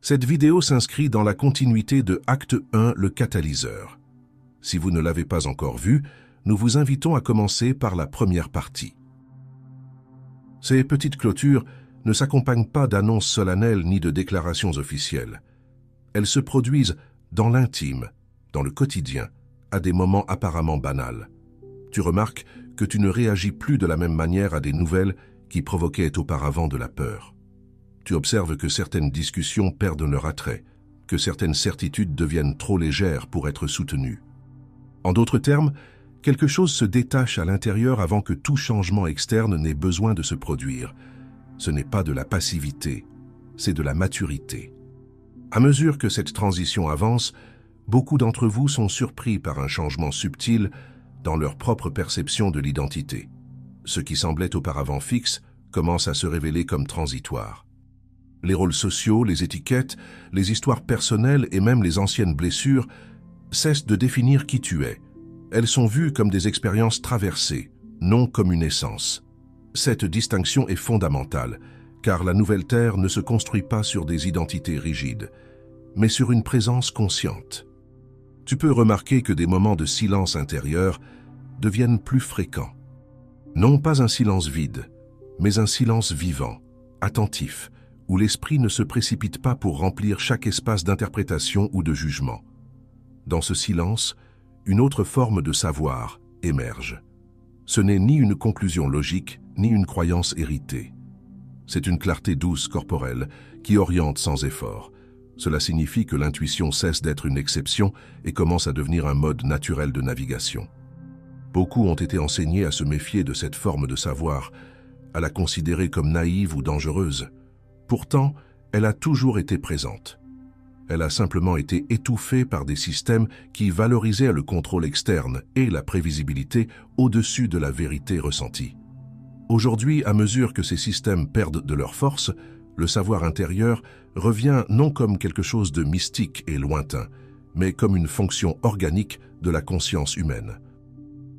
Cette vidéo s'inscrit dans la continuité de Acte 1, le catalyseur. Si vous ne l'avez pas encore vu, nous vous invitons à commencer par la première partie. Ces petites clôtures ne s'accompagnent pas d'annonces solennelles ni de déclarations officielles. Elles se produisent dans l'intime, dans le quotidien, à des moments apparemment banals. Tu remarques que tu ne réagis plus de la même manière à des nouvelles qui provoquaient auparavant de la peur. Tu observes que certaines discussions perdent leur attrait, que certaines certitudes deviennent trop légères pour être soutenues. En d'autres termes, quelque chose se détache à l'intérieur avant que tout changement externe n'ait besoin de se produire. Ce n'est pas de la passivité, c'est de la maturité. À mesure que cette transition avance, beaucoup d'entre vous sont surpris par un changement subtil dans leur propre perception de l'identité. Ce qui semblait auparavant fixe commence à se révéler comme transitoire. Les rôles sociaux, les étiquettes, les histoires personnelles et même les anciennes blessures cessent de définir qui tu es. Elles sont vues comme des expériences traversées, non comme une essence. Cette distinction est fondamentale, car la nouvelle Terre ne se construit pas sur des identités rigides, mais sur une présence consciente. Tu peux remarquer que des moments de silence intérieur deviennent plus fréquents. Non pas un silence vide, mais un silence vivant, attentif, où l'esprit ne se précipite pas pour remplir chaque espace d'interprétation ou de jugement. Dans ce silence, une autre forme de savoir émerge. Ce n'est ni une conclusion logique, ni une croyance héritée. C'est une clarté douce corporelle qui oriente sans effort. Cela signifie que l'intuition cesse d'être une exception et commence à devenir un mode naturel de navigation. Beaucoup ont été enseignés à se méfier de cette forme de savoir, à la considérer comme naïve ou dangereuse. Pourtant, elle a toujours été présente. Elle a simplement été étouffée par des systèmes qui valorisaient le contrôle externe et la prévisibilité au-dessus de la vérité ressentie. Aujourd'hui, à mesure que ces systèmes perdent de leur force, le savoir intérieur revient non comme quelque chose de mystique et lointain, mais comme une fonction organique de la conscience humaine.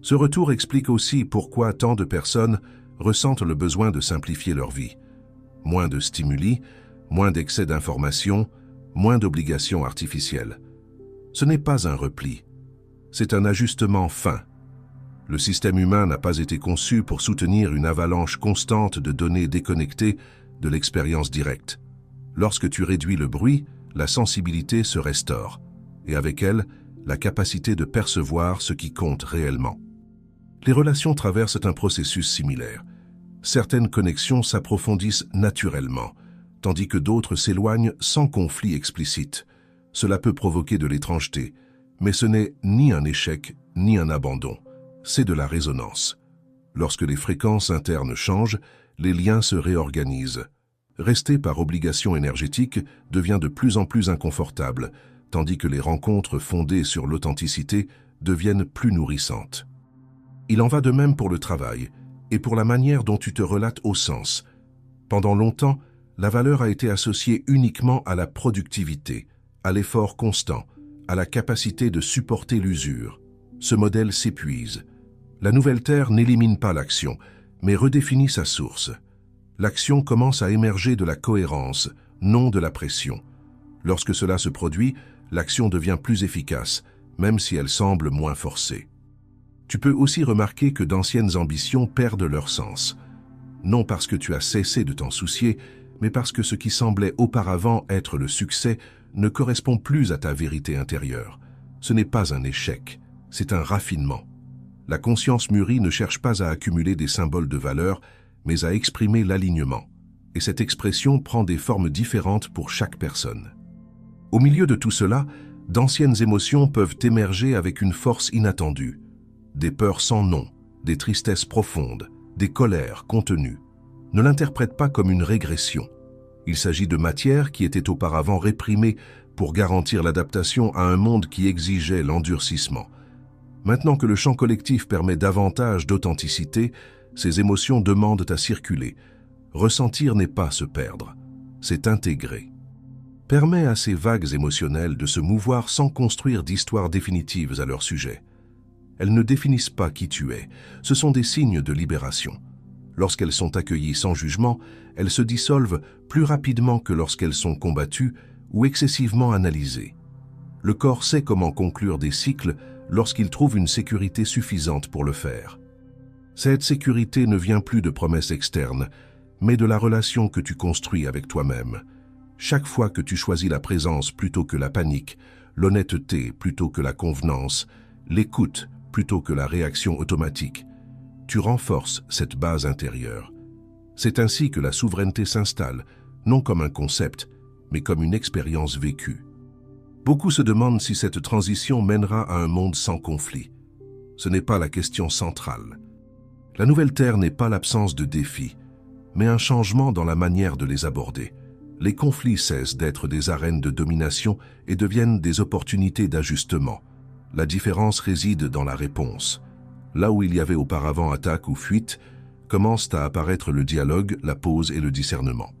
Ce retour explique aussi pourquoi tant de personnes ressentent le besoin de simplifier leur vie. Moins de stimuli, moins d'excès d'informations, moins d'obligations artificielles. Ce n'est pas un repli, c'est un ajustement fin. Le système humain n'a pas été conçu pour soutenir une avalanche constante de données déconnectées de l'expérience directe. Lorsque tu réduis le bruit, la sensibilité se restaure, et avec elle, la capacité de percevoir ce qui compte réellement. Les relations traversent un processus similaire. Certaines connexions s'approfondissent naturellement, tandis que d'autres s'éloignent sans conflit explicite. Cela peut provoquer de l'étrangeté, mais ce n'est ni un échec ni un abandon, c'est de la résonance. Lorsque les fréquences internes changent, les liens se réorganisent. Rester par obligation énergétique devient de plus en plus inconfortable, tandis que les rencontres fondées sur l'authenticité deviennent plus nourrissantes. Il en va de même pour le travail et pour la manière dont tu te relates au sens. Pendant longtemps, la valeur a été associée uniquement à la productivité, à l'effort constant, à la capacité de supporter l'usure. Ce modèle s'épuise. La nouvelle Terre n'élimine pas l'action, mais redéfinit sa source. L'action commence à émerger de la cohérence, non de la pression. Lorsque cela se produit, l'action devient plus efficace, même si elle semble moins forcée. Tu peux aussi remarquer que d'anciennes ambitions perdent leur sens. Non parce que tu as cessé de t'en soucier, mais parce que ce qui semblait auparavant être le succès ne correspond plus à ta vérité intérieure. Ce n'est pas un échec, c'est un raffinement. La conscience mûrie ne cherche pas à accumuler des symboles de valeur, mais à exprimer l'alignement. Et cette expression prend des formes différentes pour chaque personne. Au milieu de tout cela, d'anciennes émotions peuvent émerger avec une force inattendue. Des peurs sans nom, des tristesses profondes, des colères contenues. Ne l'interprète pas comme une régression. Il s'agit de matière qui était auparavant réprimée pour garantir l'adaptation à un monde qui exigeait l'endurcissement. Maintenant que le champ collectif permet davantage d'authenticité, ces émotions demandent à circuler. Ressentir n'est pas se perdre, c'est intégrer. Permet à ces vagues émotionnelles de se mouvoir sans construire d'histoires définitives à leur sujet. Elles ne définissent pas qui tu es, ce sont des signes de libération. Lorsqu'elles sont accueillies sans jugement, elles se dissolvent plus rapidement que lorsqu'elles sont combattues ou excessivement analysé. Le corps sait comment conclure des cycles lorsqu'il trouve une sécurité suffisante pour le faire. Cette sécurité ne vient plus de promesses externes, mais de la relation que tu construis avec toi-même. Chaque fois que tu choisis la présence plutôt que la panique, l'honnêteté plutôt que la convenance, l'écoute plutôt que la réaction automatique, tu renforces cette base intérieure. C'est ainsi que la souveraineté s'installe, non comme un concept, mais comme une expérience vécue. Beaucoup se demandent si cette transition mènera à un monde sans conflit. Ce n'est pas la question centrale. La nouvelle Terre n'est pas l'absence de défis, mais un changement dans la manière de les aborder. Les conflits cessent d'être des arènes de domination et deviennent des opportunités d'ajustement. La différence réside dans la réponse. Là où il y avait auparavant attaque ou fuite, commencent à apparaître le dialogue, la pause et le discernement.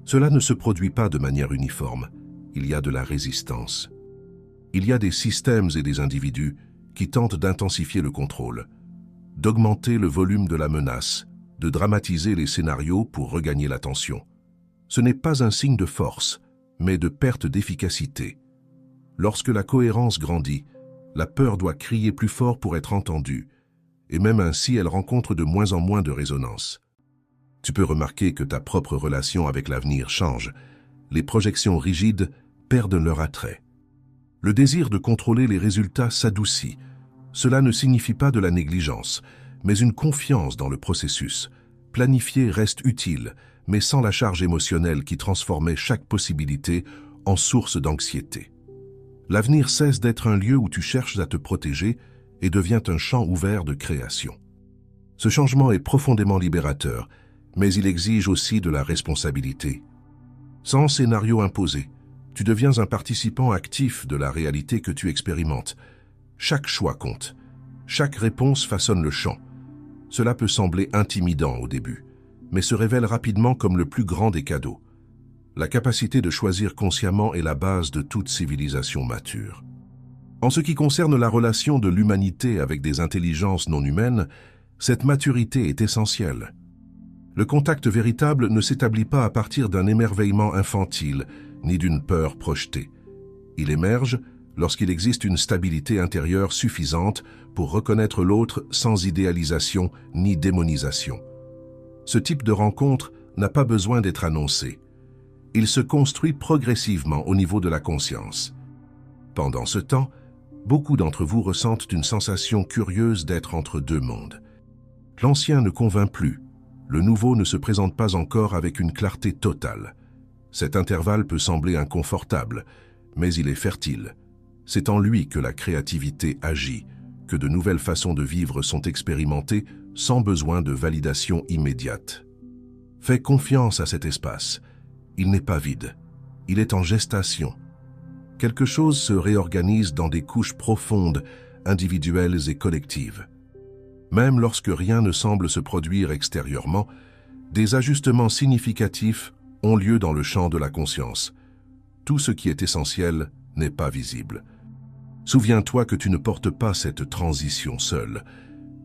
Cela ne se produit pas de manière uniforme. Il y a de la résistance. Il y a des systèmes et des individus qui tentent d'intensifier le contrôle, d'augmenter le volume de la menace, de dramatiser les scénarios pour regagner l'attention. Ce n'est pas un signe de force, mais de perte d'efficacité. Lorsque la cohérence grandit, la peur doit crier plus fort pour être entendue, et même ainsi elle rencontre de moins en moins de résonance. Tu peux remarquer que ta propre relation avec l'avenir change. Les projections rigides perdent leur attrait. Le désir de contrôler les résultats s'adoucit. Cela ne signifie pas de la négligence, mais une confiance dans le processus. Planifier reste utile, mais sans la charge émotionnelle qui transformait chaque possibilité en source d'anxiété. L'avenir cesse d'être un lieu où tu cherches à te protéger et devient un champ ouvert de création. Ce changement est profondément libérateur, mais il exige aussi de la responsabilité. Sans scénario imposé, tu deviens un participant actif de la réalité que tu expérimentes. Chaque choix compte. Chaque réponse façonne le champ. Cela peut sembler intimidant au début, mais se révèle rapidement comme le plus grand des cadeaux. La capacité de choisir consciemment est la base de toute civilisation mature. En ce qui concerne la relation de l'humanité avec des intelligences non humaines, cette maturité est essentielle. Le contact véritable ne s'établit pas à partir d'un émerveillement infantile, ni d'une peur projetée. Il émerge lorsqu'il existe une stabilité intérieure suffisante pour reconnaître l'autre sans idéalisation ni démonisation. Ce type de rencontre n'a pas besoin d'être annoncé. Il se construit progressivement au niveau de la conscience. Pendant ce temps, beaucoup d'entre vous ressentent une sensation curieuse d'être entre deux mondes. L'ancien ne convainc plus, le nouveau ne se présente pas encore avec une clarté totale. Cet intervalle peut sembler inconfortable, mais il est fertile. C'est en lui que la créativité agit, que de nouvelles façons de vivre sont expérimentées sans besoin de validation immédiate. Fais confiance à cet espace. Il n'est pas vide. Il est en gestation. Quelque chose se réorganise dans des couches profondes, individuelles et collectives. Même lorsque rien ne semble se produire extérieurement, des ajustements significatifs ont lieu dans le champ de la conscience. Tout ce qui est essentiel n'est pas visible. Souviens-toi que tu ne portes pas cette transition seule.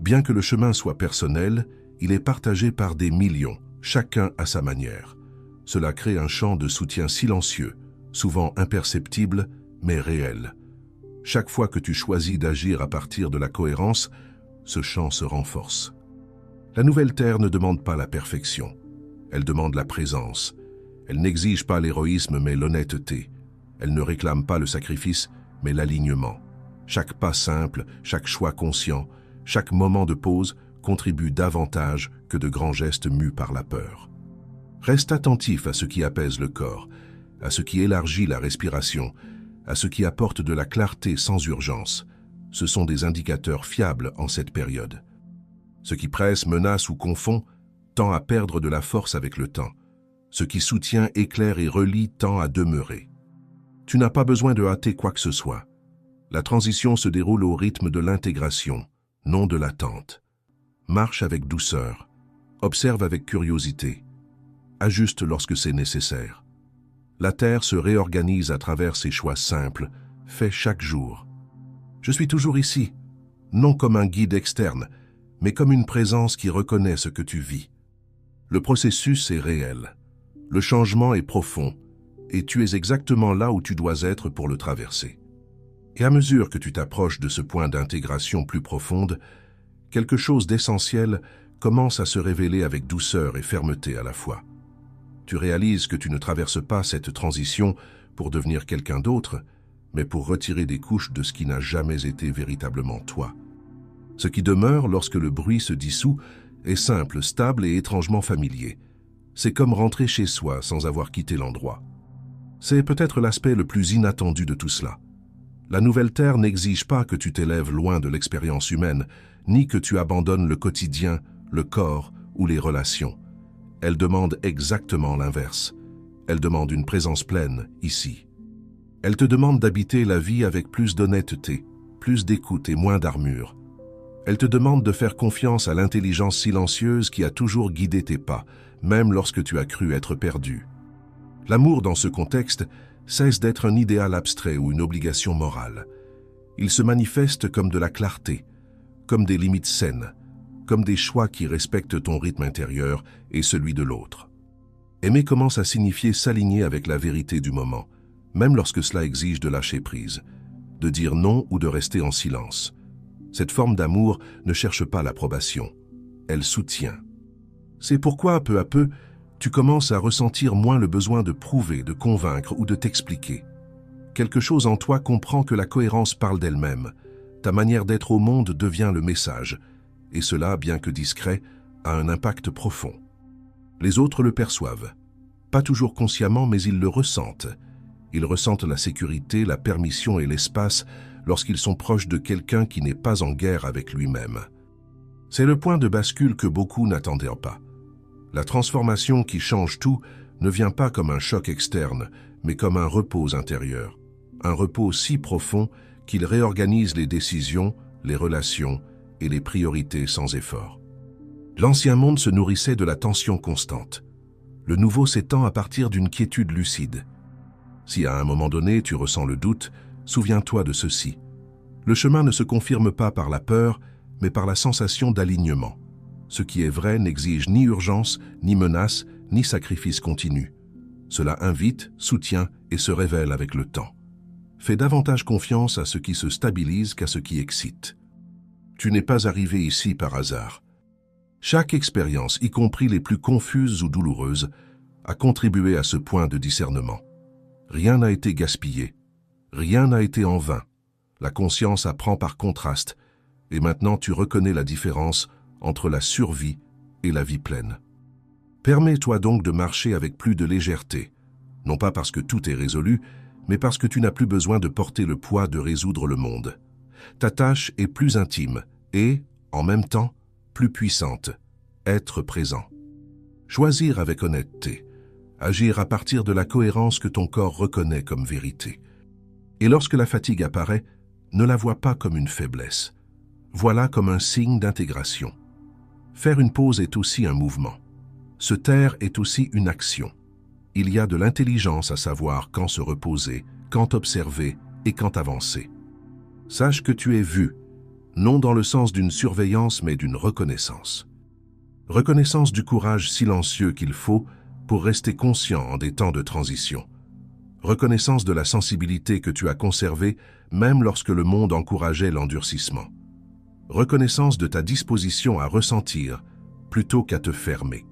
Bien que le chemin soit personnel, il est partagé par des millions, chacun à sa manière. Cela crée un champ de soutien silencieux, souvent imperceptible, mais réel. Chaque fois que tu choisis d'agir à partir de la cohérence, ce champ se renforce. La nouvelle Terre ne demande pas la perfection. Elle demande la présence. Elle n'exige pas l'héroïsme, mais l'honnêteté. Elle ne réclame pas le sacrifice, mais l'alignement. Chaque pas simple, chaque choix conscient, chaque moment de pause contribue davantage que de grands gestes mus par la peur. Reste attentif à ce qui apaise le corps, à ce qui élargit la respiration, à ce qui apporte de la clarté sans urgence. Ce sont des indicateurs fiables en cette période. Ce qui presse, menace ou confond tend à perdre de la force avec le temps. Ce qui soutient, éclaire et relie tend à demeurer. Tu n'as pas besoin de hâter quoi que ce soit. La transition se déroule au rythme de l'intégration, non de l'attente. Marche avec douceur, observe avec curiosité, ajuste lorsque c'est nécessaire. La Terre se réorganise à travers ses choix simples, faits chaque jour. Je suis toujours ici, non comme un guide externe, mais comme une présence qui reconnaît ce que tu vis. Le processus est réel, le changement est profond, et tu es exactement là où tu dois être pour le traverser. Et à mesure que tu t'approches de ce point d'intégration plus profonde, quelque chose d'essentiel commence à se révéler avec douceur et fermeté à la fois. Tu réalises que tu ne traverses pas cette transition pour devenir quelqu'un d'autre, mais pour retirer des couches de ce qui n'a jamais été véritablement toi. Ce qui demeure lorsque le bruit se dissout est simple, stable et étrangement familier. C'est comme rentrer chez soi sans avoir quitté l'endroit. C'est peut-être l'aspect le plus inattendu de tout cela. La nouvelle terre n'exige pas que tu t'élèves loin de l'expérience humaine, ni que tu abandonnes le quotidien, le corps ou les relations. Elle demande exactement l'inverse. Elle demande une présence pleine, ici. Elle te demande d'habiter la vie avec plus d'honnêteté, plus d'écoute et moins d'armure. Elle te demande de faire confiance à l'intelligence silencieuse qui a toujours guidé tes pas, même lorsque tu as cru être perdu. L'amour dans ce contexte cesse d'être un idéal abstrait ou une obligation morale. Il se manifeste comme de la clarté, comme des limites saines, comme des choix qui respectent ton rythme intérieur et celui de l'autre. Aimer commence à signifier s'aligner avec la vérité du moment, même lorsque cela exige de lâcher prise, de dire non ou de rester en silence. Cette forme d'amour ne cherche pas l'approbation, elle soutient. C'est pourquoi, peu à peu, tu commences à ressentir moins le besoin de prouver, de convaincre ou de t'expliquer. Quelque chose en toi comprend que la cohérence parle d'elle-même. Ta manière d'être au monde devient le message, et cela, bien que discret, a un impact profond. Les autres le perçoivent. Pas toujours consciemment, mais ils le ressentent. Ils ressentent la sécurité, la permission et l'espace lorsqu'ils sont proches de quelqu'un qui n'est pas en guerre avec lui-même. C'est le point de bascule que beaucoup n'attendaient pas. La transformation qui change tout ne vient pas comme un choc externe, mais comme un repos intérieur. Un repos si profond qu'il réorganise les décisions, les relations et les priorités sans effort. L'ancien monde se nourrissait de la tension constante. Le nouveau s'étend à partir d'une quiétude lucide. Si à un moment donné tu ressens le doute, souviens-toi de ceci. Le chemin ne se confirme pas par la peur, mais par la sensation d'alignement. Ce qui est vrai n'exige ni urgence, ni menace, ni sacrifice continu. Cela invite, soutient et se révèle avec le temps. Fais davantage confiance à ce qui se stabilise qu'à ce qui excite. Tu n'es pas arrivé ici par hasard. Chaque expérience, y compris les plus confuses ou douloureuses, a contribué à ce point de discernement. Rien n'a été gaspillé. Rien n'a été en vain. La conscience apprend par contraste, et maintenant tu reconnais la différence entre la survie et la vie pleine. Permets-toi donc de marcher avec plus de légèreté, non pas parce que tout est résolu, mais parce que tu n'as plus besoin de porter le poids de résoudre le monde. Ta tâche est plus intime et, en même temps, plus puissante. Être présent. Choisir avec honnêteté. Agir à partir de la cohérence que ton corps reconnaît comme vérité. Et lorsque la fatigue apparaît, ne la vois pas comme une faiblesse. Vois-la comme un signe d'intégration. Faire une pause est aussi un mouvement. Se taire est aussi une action. Il y a de l'intelligence à savoir quand se reposer, quand observer et quand avancer. Sache que tu es vu, non dans le sens d'une surveillance mais d'une reconnaissance. Reconnaissance du courage silencieux qu'il faut pour rester conscient en des temps de transition. Reconnaissance de la sensibilité que tu as conservée même lorsque le monde encourageait l'endurcissement. Reconnaissance de ta disposition à ressentir plutôt qu'à te fermer.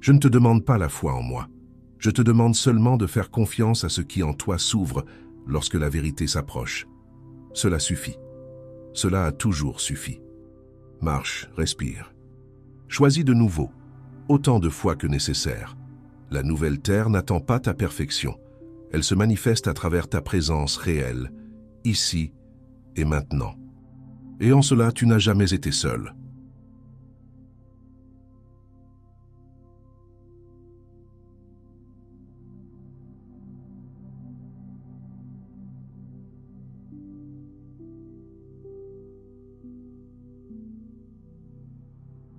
Je ne te demande pas la foi en moi. Je te demande seulement de faire confiance à ce qui en toi s'ouvre lorsque la vérité s'approche. Cela suffit. Cela a toujours suffi. Marche, respire. Choisis de nouveau, autant de fois que nécessaire. La nouvelle terre n'attend pas ta perfection. Elle se manifeste à travers ta présence réelle, ici et maintenant. Et en cela, tu n'as jamais été seul.